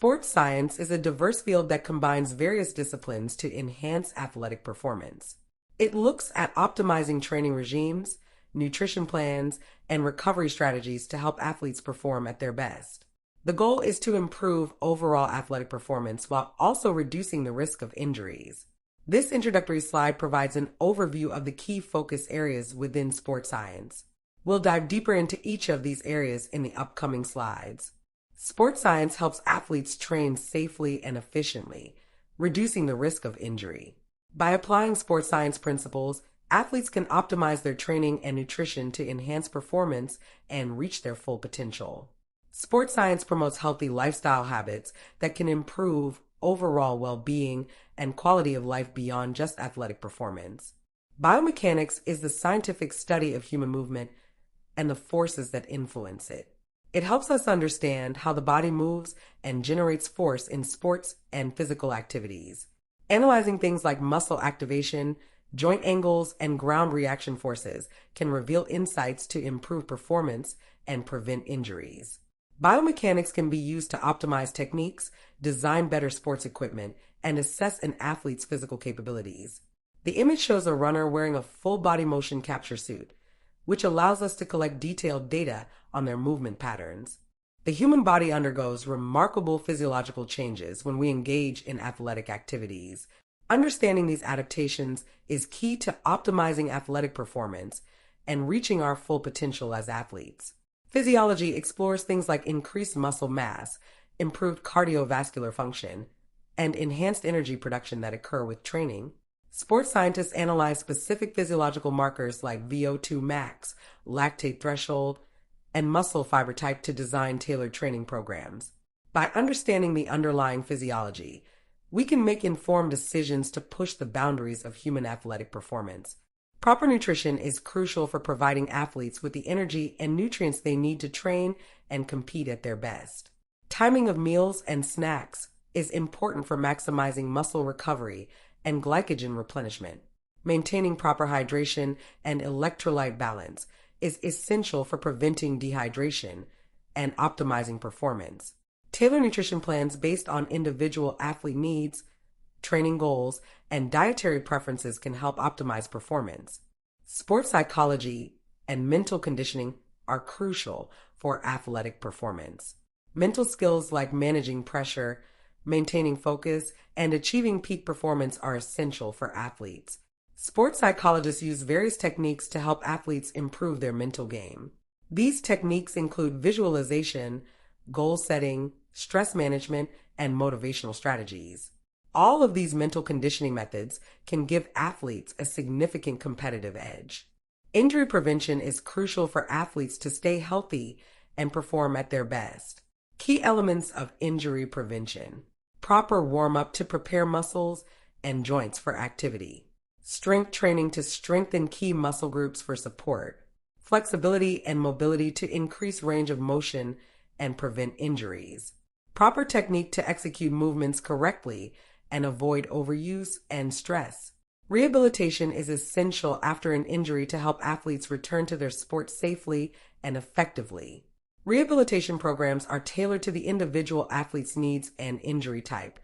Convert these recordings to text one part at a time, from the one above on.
Sports science is a diverse field that combines various disciplines to enhance athletic performance. It looks at optimizing training regimes, nutrition plans, and recovery strategies to help athletes perform at their best. The goal is to improve overall athletic performance while also reducing the risk of injuries. This introductory slide provides an overview of the key focus areas within sports science. We'll dive deeper into each of these areas in the upcoming slides. Sports science helps athletes train safely and efficiently, reducing the risk of injury. By applying sports science principles, athletes can optimize their training and nutrition to enhance performance and reach their full potential. Sports science promotes healthy lifestyle habits that can improve overall well-being and quality of life beyond just athletic performance. Biomechanics is the scientific study of human movement and the forces that influence it. It helps us understand how the body moves and generates force in sports and physical activities. Analyzing things like muscle activation, joint angles, and ground reaction forces can reveal insights to improve performance and prevent injuries. Biomechanics can be used to optimize techniques, design better sports equipment, and assess an athlete's physical capabilities. The image shows a runner wearing a full body motion capture suit, which allows us to collect detailed data on their movement patterns. The human body undergoes remarkable physiological changes when we engage in athletic activities. Understanding these adaptations is key to optimizing athletic performance and reaching our full potential as athletes. Physiology explores things like increased muscle mass, improved cardiovascular function, and enhanced energy production that occur with training. Sports scientists analyze specific physiological markers like VO2 max, lactate threshold, and muscle fiber type to design tailored training programs. By understanding the underlying physiology, we can make informed decisions to push the boundaries of human athletic performance. Proper nutrition is crucial for providing athletes with the energy and nutrients they need to train and compete at their best. Timing of meals and snacks is important for maximizing muscle recovery and glycogen replenishment. Maintaining proper hydration and electrolyte balance is essential for preventing dehydration and optimizing performance. Tailored nutrition plans based on individual athlete needs, training goals, and dietary preferences can help optimize performance. Sports psychology and mental conditioning are crucial for athletic performance. Mental skills like managing pressure, maintaining focus, and achieving peak performance are essential for athletes. Sports psychologists use various techniques to help athletes improve their mental game. These techniques include visualization, goal setting, stress management, and motivational strategies. All of these mental conditioning methods can give athletes a significant competitive edge. Injury prevention is crucial for athletes to stay healthy and perform at their best. Key elements of injury prevention: proper warm-up to prepare muscles and joints for activity, strength training to strengthen key muscle groups for support, flexibility and mobility to increase range of motion and prevent injuries, proper technique to execute movements correctly and avoid overuse and stress. Rehabilitation is essential after an injury to help athletes return to their sport safely and effectively. Rehabilitation programs are tailored to the individual athlete's needs and injury type,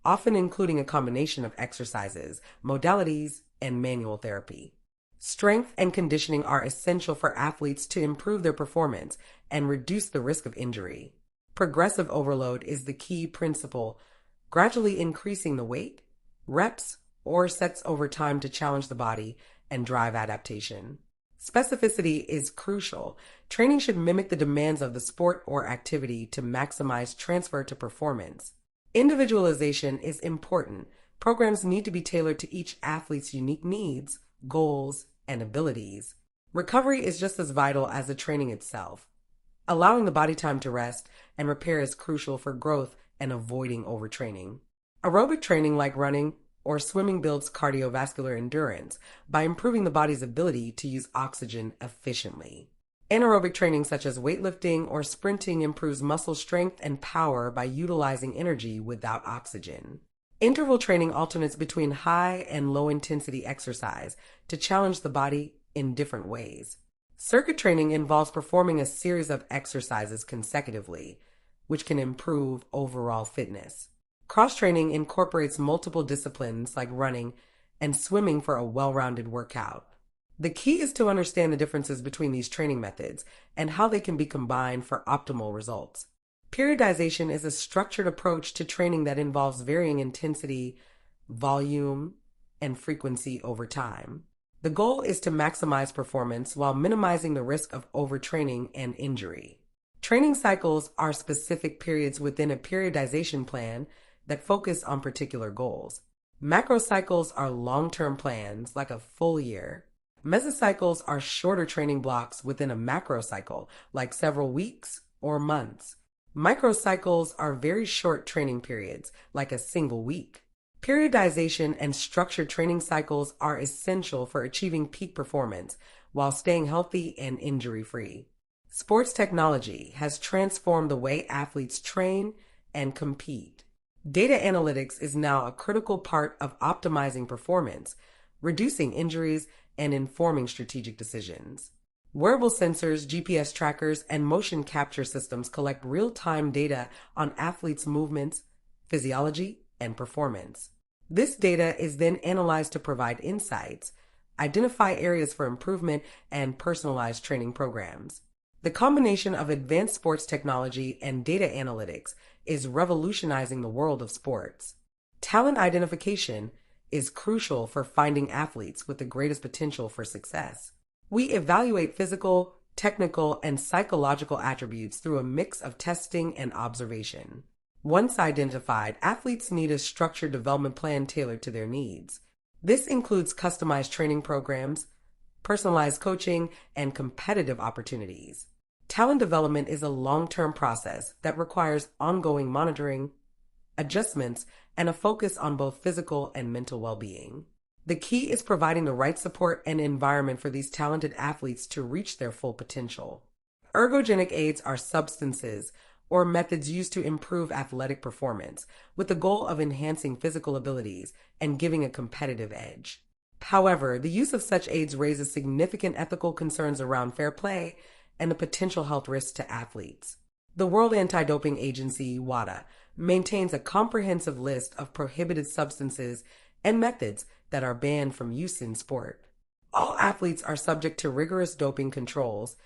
often including a combination of exercises, modalities, and manual therapy. Strength and conditioning are essential for athletes to improve their performance and reduce the risk of injury. Progressive overload is the key principle, gradually increasing the weight, reps, or sets over time to challenge the body and drive adaptation. Specificity is crucial. Training should mimic the demands of the sport or activity to maximize transfer to performance. Individualization is important. Programs need to be tailored to each athlete's unique needs, goals, and abilities. Recovery is just as vital as the training itself. Allowing the body time to rest and repair is crucial for growth and avoiding overtraining. Aerobic training like running or swimming builds cardiovascular endurance by improving the body's ability to use oxygen efficiently. Anaerobic training such as weightlifting or sprinting improves muscle strength and power by utilizing energy without oxygen. Interval training alternates between high and low intensity exercise to challenge the body in different ways. Circuit training involves performing a series of exercises consecutively, which can improve overall fitness. Cross-training incorporates multiple disciplines like running and swimming for a well-rounded workout. The key is to understand the differences between these training methods and how they can be combined for optimal results. Periodization is a structured approach to training that involves varying intensity, volume, and frequency over time. The goal is to maximize performance while minimizing the risk of overtraining and injury. Training cycles are specific periods within a periodization plan that focus on particular goals. Macrocycles are long-term plans, like a full year. Mesocycles are shorter training blocks within a macrocycle, like several weeks or months. Microcycles are very short training periods, like a single week. Periodization and structured training cycles are essential for achieving peak performance while staying healthy and injury-free. Sports technology has transformed the way athletes train and compete. Data analytics is now a critical part of optimizing performance, reducing injuries, and informing strategic decisions. Wearable sensors, GPS trackers, and motion capture systems collect real-time data on athletes' movements, physiology, and performance. This data is then analyzed to provide insights, identify areas for improvement, and personalize training programs. The combination of advanced sports technology and data analytics is revolutionizing the world of sports. Talent identification is crucial for finding athletes with the greatest potential for success. We evaluate physical, technical, and psychological attributes through a mix of testing and observation. Once identified, athletes need a structured development plan tailored to their needs. This includes customized training programs, personalized coaching, and competitive opportunities. Talent development is a long-term process that requires ongoing monitoring, adjustments, and a focus on both physical and mental well-being. The key is providing the right support and environment for these talented athletes to reach their full potential. Ergogenic aids are substances or methods used to improve athletic performance with the goal of enhancing physical abilities and giving a competitive edge. However, the use of such aids raises significant ethical concerns around fair play and the potential health risks to athletes. The World Anti-Doping Agency, WADA, maintains a comprehensive list of prohibited substances and methods that are banned from use in sport. All athletes are subject to rigorous doping controls,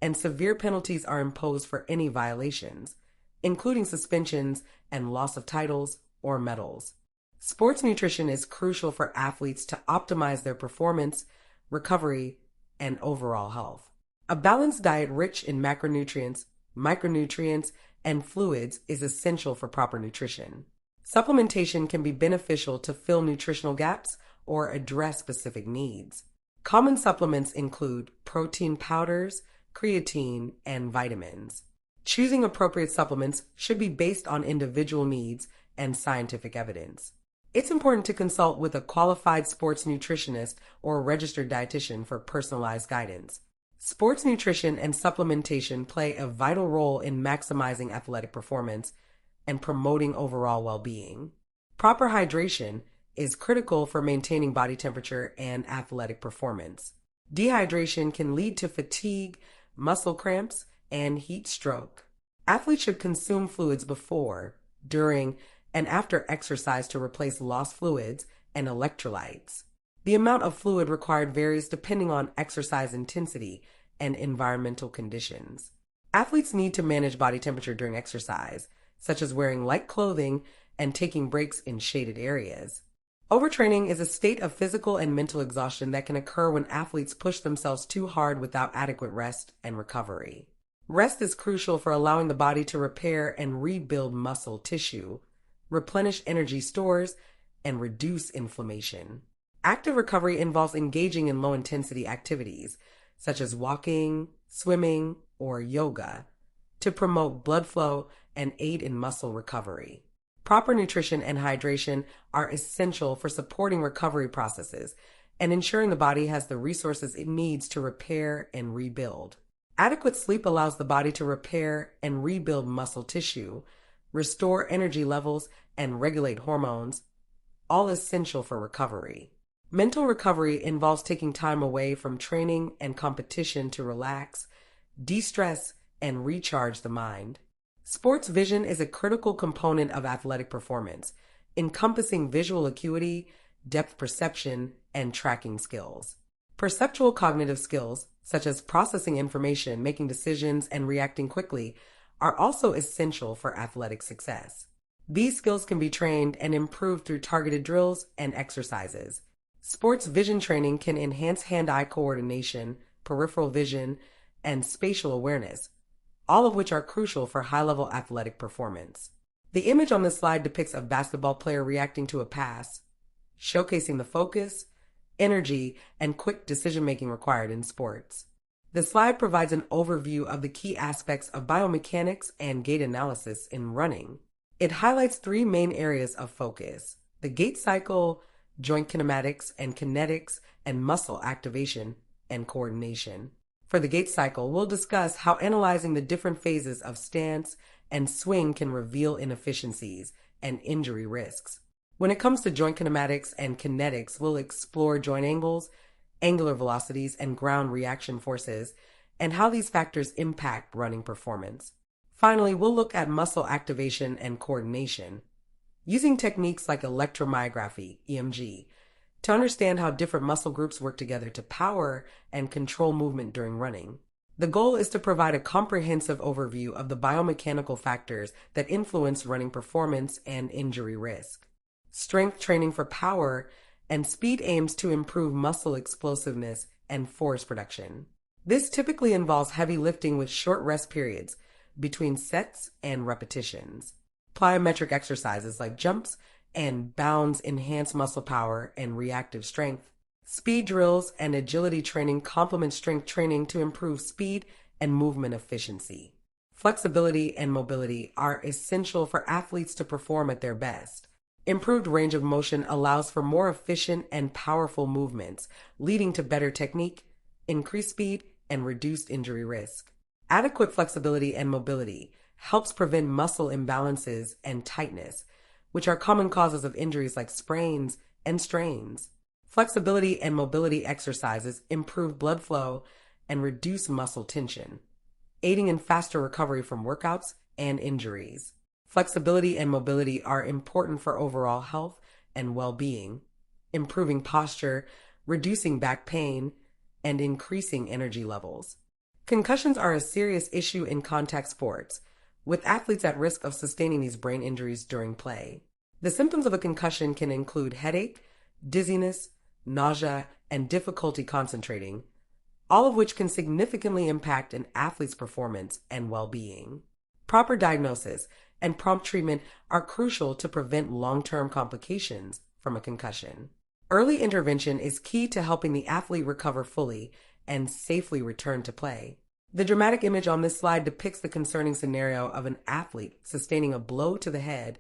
and severe penalties are imposed for any violations, including suspensions and loss of titles or medals. Sports nutrition is crucial for athletes to optimize their performance, recovery, and overall health. A balanced diet rich in macronutrients, micronutrients, and fluids is essential for proper nutrition. Supplementation can be beneficial to fill nutritional gaps or address specific needs. Common supplements include protein powders, creatine, and vitamins. Choosing appropriate supplements should be based on individual needs and scientific evidence. It's important to consult with a qualified sports nutritionist or registered dietitian for personalized guidance. Sports nutrition and supplementation play a vital role in maximizing athletic performance and promoting overall well-being. Proper hydration is critical for maintaining body temperature and athletic performance. Dehydration can lead to fatigue, muscle cramps, and heat stroke. Athletes should consume fluids before, during, and after exercise to replace lost fluids and electrolytes. The amount of fluid required varies depending on exercise intensity and environmental conditions. Athletes need to manage body temperature during exercise, such as wearing light clothing and taking breaks in shaded areas. Overtraining is a state of physical and mental exhaustion that can occur when athletes push themselves too hard without adequate rest and recovery. Rest is crucial for allowing the body to repair and rebuild muscle tissue, replenish energy stores, and reduce inflammation. Active recovery involves engaging in low-intensity activities, such as walking, swimming, or yoga, to promote blood flow and aid in muscle recovery. Proper nutrition and hydration are essential for supporting recovery processes and ensuring the body has the resources it needs to repair and rebuild. Adequate sleep allows the body to repair and rebuild muscle tissue, restore energy levels, and regulate hormones, all essential for recovery. Mental recovery involves taking time away from training and competition to relax, de-stress, and recharge the mind. Sports vision is a critical component of athletic performance, encompassing visual acuity, depth perception, and tracking skills. Perceptual cognitive skills, such as processing information, making decisions, and reacting quickly, are also essential for athletic success. These skills can be trained and improved through targeted drills and exercises. Sports vision training can enhance hand-eye coordination, peripheral vision, and spatial awareness, all of which are crucial for high-level athletic performance. The image on this slide depicts a basketball player reacting to a pass, showcasing the focus, energy, and quick decision-making required in sports. The slide provides an overview of the key aspects of biomechanics and gait analysis in running. It highlights three main areas of focus: the gait cycle, joint kinematics and kinetics, and muscle activation and coordination. For the gait cycle, we'll discuss how analyzing the different phases of stance and swing can reveal inefficiencies and injury risks. When it comes to joint kinematics and kinetics, we'll explore joint angles, angular velocities, and ground reaction forces, and how these factors impact running performance. Finally, we'll look at muscle activation and coordination, using techniques like electromyography, EMG, to understand how different muscle groups work together to power and control movement during running. The goal is to provide a comprehensive overview of the biomechanical factors that influence running performance and injury risk. Strength training for power and speed aims to improve muscle explosiveness and force production. This typically involves heavy lifting with short rest periods between sets and repetitions. Plyometric exercises like jumps and bounds enhance muscle power and reactive strength. Speed drills and agility training complement strength training to improve speed and movement efficiency. Flexibility and mobility are essential for athletes to perform at their best. Improved range of motion allows for more efficient and powerful movements, leading to better technique, increased speed, and reduced injury risk. Adequate flexibility and mobility helps prevent muscle imbalances and tightness, which are common causes of injuries like sprains and strains. Flexibility and mobility exercises improve blood flow and reduce muscle tension, aiding in faster recovery from workouts and injuries. Flexibility and mobility are important for overall health and well-being, improving posture, reducing back pain, and increasing energy levels. Concussions are a serious issue in contact sports, with athletes at risk of sustaining these brain injuries during play. The symptoms of a concussion can include headache, dizziness, nausea, and difficulty concentrating, all of which can significantly impact an athlete's performance and well-being. Proper diagnosis and prompt treatment are crucial to prevent long-term complications from a concussion. Early intervention is key to helping the athlete recover fully and safely return to play. The dramatic image on this slide depicts the concerning scenario of an athlete sustaining a blow to the head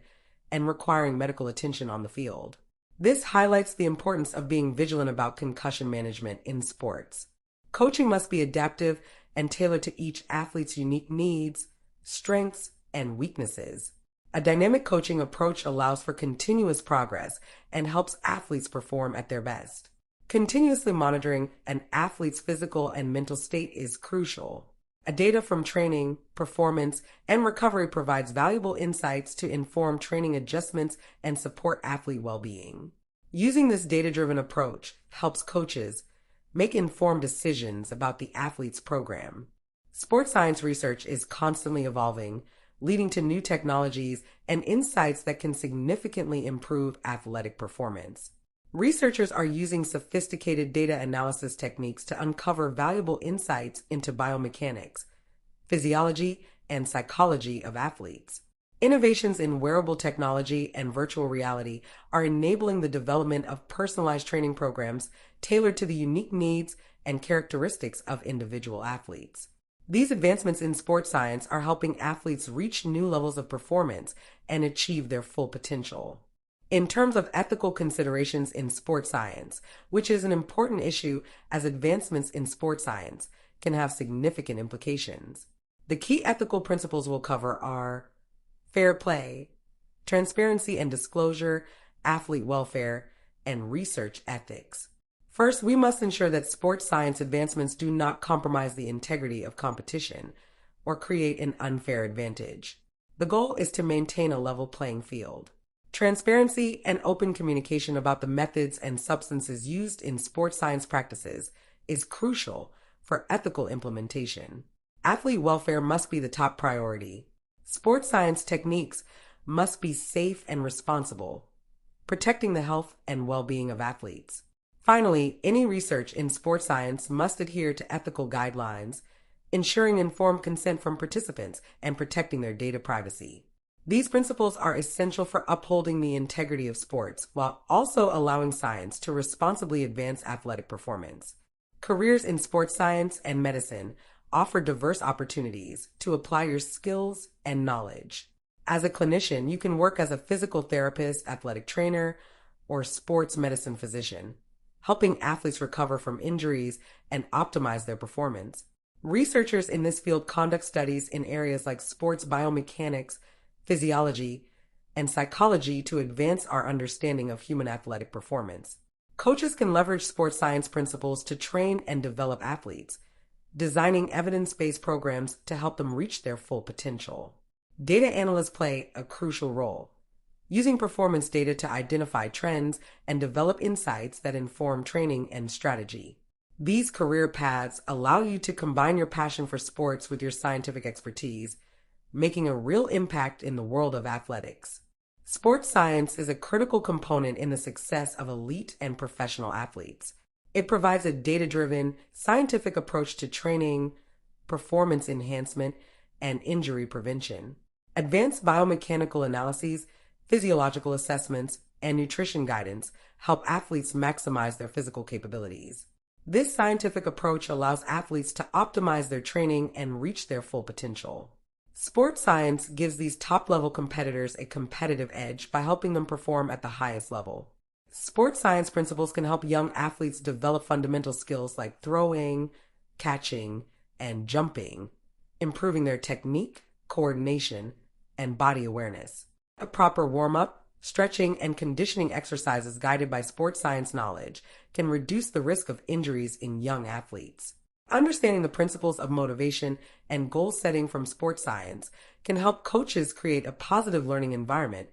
and requiring medical attention on the field. This highlights the importance of being vigilant about concussion management in sports. Coaching must be adaptive and tailored to each athlete's unique needs, strengths, and weaknesses. A dynamic coaching approach allows for continuous progress and helps athletes perform at their best. Continuously monitoring an athlete's physical and mental state is crucial. Data from training, performance, and recovery provides valuable insights to inform training adjustments and support athlete well-being. Using this data-driven approach helps coaches make informed decisions about the athlete's program. Sports science research is constantly evolving, leading to new technologies and insights that can significantly improve athletic performance. Researchers are using sophisticated data analysis techniques to uncover valuable insights into biomechanics, physiology, and psychology of athletes. Innovations in wearable technology and virtual reality are enabling the development of personalized training programs tailored to the unique needs and characteristics of individual athletes. These advancements in sports science are helping athletes reach new levels of performance and achieve their full potential. In terms of ethical considerations in sports science, which is an important issue as advancements in sports science can have significant implications, the key ethical principles we'll cover are fair play, transparency and disclosure, athlete welfare, and research ethics. First, we must ensure that sports science advancements do not compromise the integrity of competition or create an unfair advantage. The goal is to maintain a level playing field. Transparency and open communication about the methods and substances used in sports science practices is crucial for ethical implementation. Athlete welfare must be the top priority. Sports science techniques must be safe and responsible, protecting the health and well-being of athletes. Finally, any research in sports science must adhere to ethical guidelines, ensuring informed consent from participants and protecting their data privacy. These principles are essential for upholding the integrity of sports while also allowing science to responsibly advance athletic performance. Careers in sports science and medicine offer diverse opportunities to apply your skills and knowledge. As a clinician, you can work as a physical therapist, athletic trainer, or sports medicine physician, helping athletes recover from injuries and optimize their performance. Researchers in this field conduct studies in areas like sports biomechanics, physiology, and psychology to advance our understanding of human athletic performance. Coaches can leverage sports science principles to train and develop athletes, designing evidence-based programs to help them reach their full potential. Data analysts play a crucial role, using performance data to identify trends and develop insights that inform training and strategy. These career paths allow you to combine your passion for sports with your scientific expertise, making a real impact in the world of athletics. Sports science is a critical component in the success of elite and professional athletes. It provides a data-driven, scientific approach to training, performance enhancement, and injury prevention. Advanced biomechanical analyses, physiological assessments, and nutrition guidance help athletes maximize their physical capabilities. This scientific approach allows athletes to optimize their training and reach their full potential. Sports science gives these top-level competitors a competitive edge by helping them perform at the highest level. Sports science principles can help young athletes develop fundamental skills like throwing, catching, and jumping, improving their technique, coordination, and body awareness. A proper warm-up, stretching, and conditioning exercises guided by sports science knowledge can reduce the risk of injuries in young athletes. Understanding the principles of motivation and goal setting from sports science can help coaches create a positive learning environment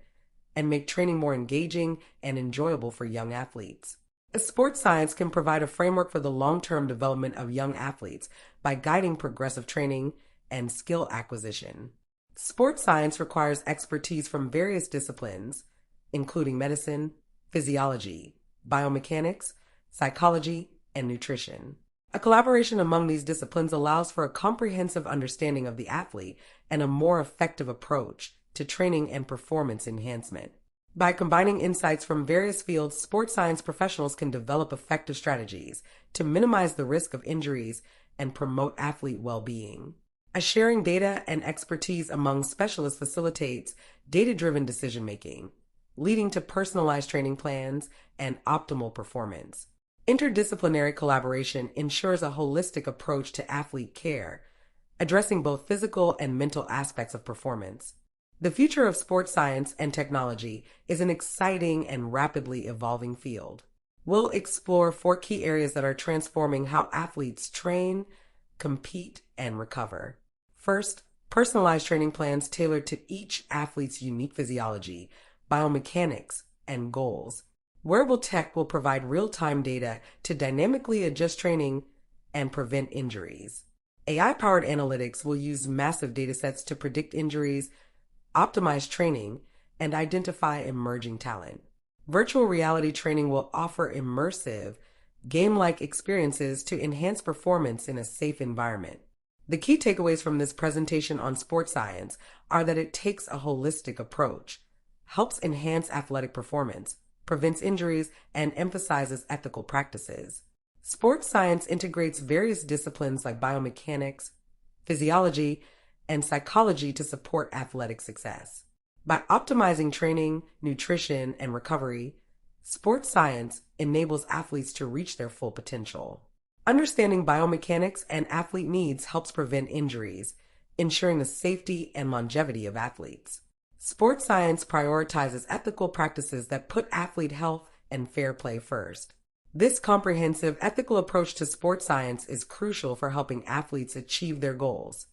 and make training more engaging and enjoyable for young athletes. Sports science can provide a framework for the long-term development of young athletes by guiding progressive training and skill acquisition. Sports science requires expertise from various disciplines, including medicine, physiology, biomechanics, psychology, and nutrition. A collaboration among these disciplines allows for a comprehensive understanding of the athlete and a more effective approach to training and performance enhancement. By combining insights from various fields, sports science professionals can develop effective strategies to minimize the risk of injuries and promote athlete well-being. Sharing data and expertise among specialists facilitates data-driven decision-making, leading to personalized training plans and optimal performance. Interdisciplinary collaboration ensures a holistic approach to athlete care, addressing both physical and mental aspects of performance. The future of sports science and technology is an exciting and rapidly evolving field. We'll explore 4 key areas that are transforming how athletes train, compete, and recover. First, personalized training plans tailored to each athlete's unique physiology, biomechanics, and goals. Wearable tech will provide real-time data to dynamically adjust training and prevent injuries. AI-powered analytics will use massive datasets to predict injuries, optimize training, and identify emerging talent. Virtual reality training will offer immersive, game-like experiences to enhance performance in a safe environment. The key takeaways from this presentation on sports science are that it takes a holistic approach, helps enhance athletic performance, prevents injuries, and emphasizes ethical practices. Sports science integrates various disciplines like biomechanics, physiology, and psychology to support athletic success. By optimizing training, nutrition, and recovery, sports science enables athletes to reach their full potential. Understanding biomechanics and athlete needs helps prevent injuries, ensuring the safety and longevity of athletes. Sports science prioritizes ethical practices that put athlete health and fair play first. This comprehensive ethical approach to sports science is crucial for helping athletes achieve their goals.